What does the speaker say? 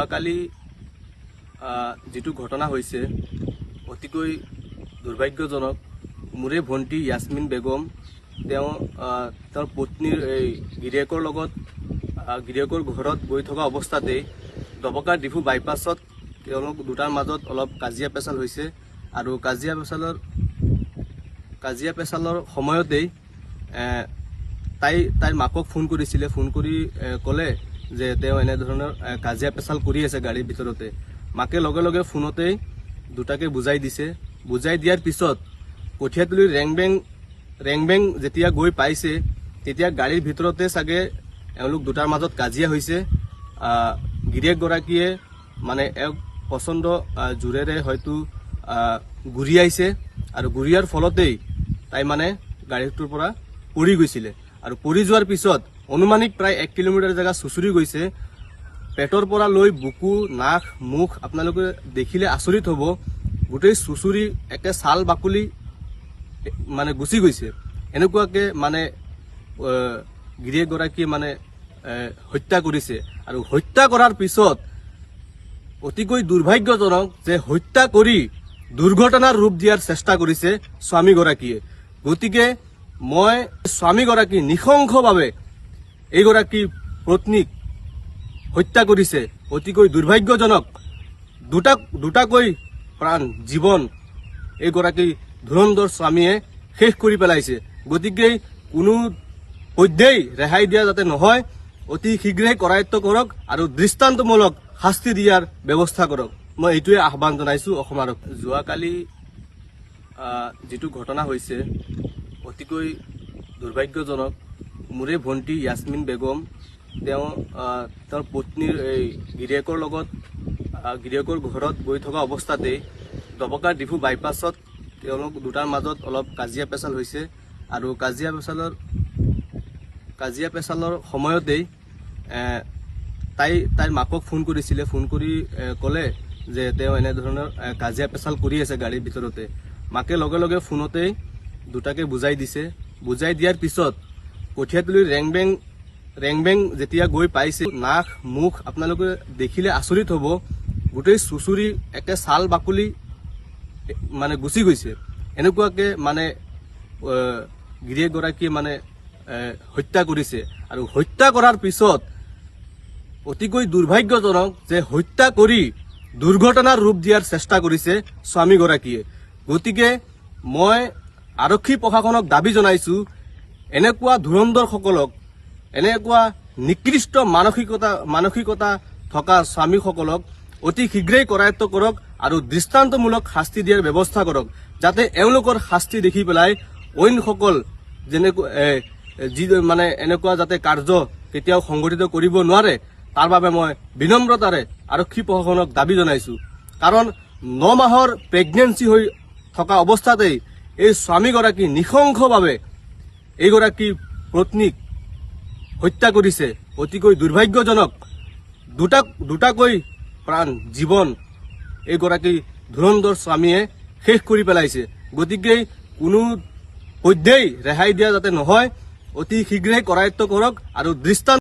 যোৱাকালি যেটো ঘটনা হৈছে অতিকৈ দুৰ্ভাগ্যজনক। মোৰে ভণ্টি ইয়াসমিন বেগম তেওঁৰ পত্নীৰ গিৰিয়েকৰ লগত গিৰিয়েকৰ ঘৰত গৈ থকা অৱস্থাতে দবকা ডিফু বাইপাছত তেওঁলোক দুটাৰ মাজত অলপ কাজিয়া পেচাল হৈছে আৰু কাজিয়া পেচালৰ সময়তেই তাইৰ মাকক ফোন কৰিছিলে। ফোন কৰি ক'লে যে তেওঁ এনেধৰণৰ কাজিয়া পেচাল কৰি আছে গাড়ীৰ ভিতৰতে। মাকে লগে লগে ফোনতেই দুটাকে বুজাই দিছে। বুজাই দিয়াৰ পিছত কঠীয়াতলিৰ ৰেংবেং যেতিয়া গৈ পাইছে তেতিয়া গাড়ীৰ ভিতৰতে চাগে এওঁলোক দুটাৰ মাজত কাজিয়া হৈছে। গিৰিয়েকগৰাকীয়ে মানে এক পচন্দ জোৰেৰে হয়তো গুৰিয়াইছে আৰু গুৰিয়াৰ ফলতেই তাই মানে গাড়ীটোৰ পৰা পৰি গৈছিলে আৰু পৰি যোৱাৰ পিছত অনুমানিক প্ৰায় 1 কিলোমিটাৰ জেগা চুচুৰি গৈছে। পেটৰ পৰা লৈ বুকু নাক মুখ আপোনালোকে দেখিলে আচৰিত হ'ব। গোটেই চুচুৰি একে ছাল বাকলি মানে গুচি গৈছে। এনেকুৱাকে মানে গিৰিয়েকগৰাকীয়ে মানে হত্যা কৰিছে আৰু হত্যা কৰাৰ পিছত অতিকৈ দুৰ্ভাগ্যজনক যে হত্যা কৰি দুৰ্ঘটনাৰ ৰূপ দিয়াৰ চেষ্টা কৰিছে স্বামীগৰাকীয়ে। গতিকে মই স্বামীগৰাকী নৃশংসভাৱে এইগৰাকী পত্নীক হত্যা কৰিছে। অতিকৈ দুৰ্ভাগ্যজনক। দুটাকৈ প্ৰাণ জীৱন এইগৰাকী ধুৰন্ধৰ স্বামীয়ে শেষ কৰি পেলাইছে। গতিকে কোনো পধ্যেই ৰেহাই দিয়া যাতে নহয়, অতি শীঘ্ৰেই কৰায়ত্ব কৰক আৰু দৃষ্টান্তমূলক শাস্তি দিয়াৰ ব্যৱস্থা কৰক। মই এইটোৱে আহ্বান জনাইছোঁ অসম আৰক্ষী। যোৱাকালি যেটো ঘটনা হৈছে অতিকৈ দুৰ্ভাগ্যজনক। মোৰে ভণ্টি ইয়াসমিন বেগম তেওঁৰ পত্নীৰ গিৰিয়েকৰ লগত গিৰিয়েকৰ ঘৰত গৈ থকা অৱস্থাতে দবকা ডিফু বাইপাছত তেওঁলোক দুটাৰ মাজত অলপ কাজিয়া পেচাল হৈছে আৰু কাজিয়া পেচালৰ সময়তেই তাইৰ মাকক ফোন কৰিছিলে। ফোন কৰি ক'লে যে তেওঁ এনেধৰণৰ কাজিয়া পেচাল কৰি আছে গাড়ীৰ ভিতৰতে। মাকে লগে লগে ফোনতেই দুটাকে বুজাই দিছে। বুজাই দিয়াৰ পিছত কঠীয়াতলিৰ ৰেংবেং যেতিয়া গৈ পাইছে নাক মুখ আপোনালোকে দেখিলে আচৰিত হ'ব। গোটেই চুচুৰি একে ছাল বাকলি মানে গুচি গৈছে। এনেকুৱাকে মানে গিৰিয়েকগৰাকীয়ে মানে হত্যা কৰিছে আৰু হত্যা কৰাৰ পিছত অতিকৈ দুৰ্ভাগ্যজনক যে হত্যা কৰি দুৰ্ঘটনাৰ ৰূপ দিয়াৰ চেষ্টা কৰিছে স্বামীগৰাকীয়ে। গতিকে মই আৰক্ষী প্ৰশাসনক দাবী জনাইছোঁ, এনেকুৱা ধুৰন্ধৰসকলক, এনেকুৱা নিকৃষ্ট মানসিকতা থকা স্বামীসকলক অতি শীঘ্ৰেই কৰায়ত্ব কৰক আৰু দৃষ্টান্তমূলক শাস্তি দিয়াৰ ব্যৱস্থা কৰক, যাতে এওঁলোকৰ শাস্তি দেখি পেলাই অইনসকল যি মানে এনেকুৱা যাতে কাৰ্য কেতিয়াও সংঘটিত কৰিব নোৱাৰে, তাৰ বাবে মই বিনম্ৰতাৰে আৰক্ষী প্ৰশাসনক দাবী জনাইছোঁ। কাৰণ 9 মাহৰ প্ৰেগনেঞ্চি হৈ থকা অৱস্থাতেই এই স্বামীগৰাকী নৃশংসভাৱে এইগৰাকী পত্নীক হত্যা কৰিছে। অতিকৈ দুৰ্ভাগ্যজনক। দুটাকৈ প্ৰাণ জীৱন এইগৰাকী ধুৰন্ধৰ স্বামীয়ে শেষ কৰি পেলাইছে। গতিকে কোনো পধ্যেই ৰেহাই দিয়া যাতে নহয়, অতি শীঘ্ৰেই কৰায়ত্ব কৰক আৰু দৃষ্টান্ত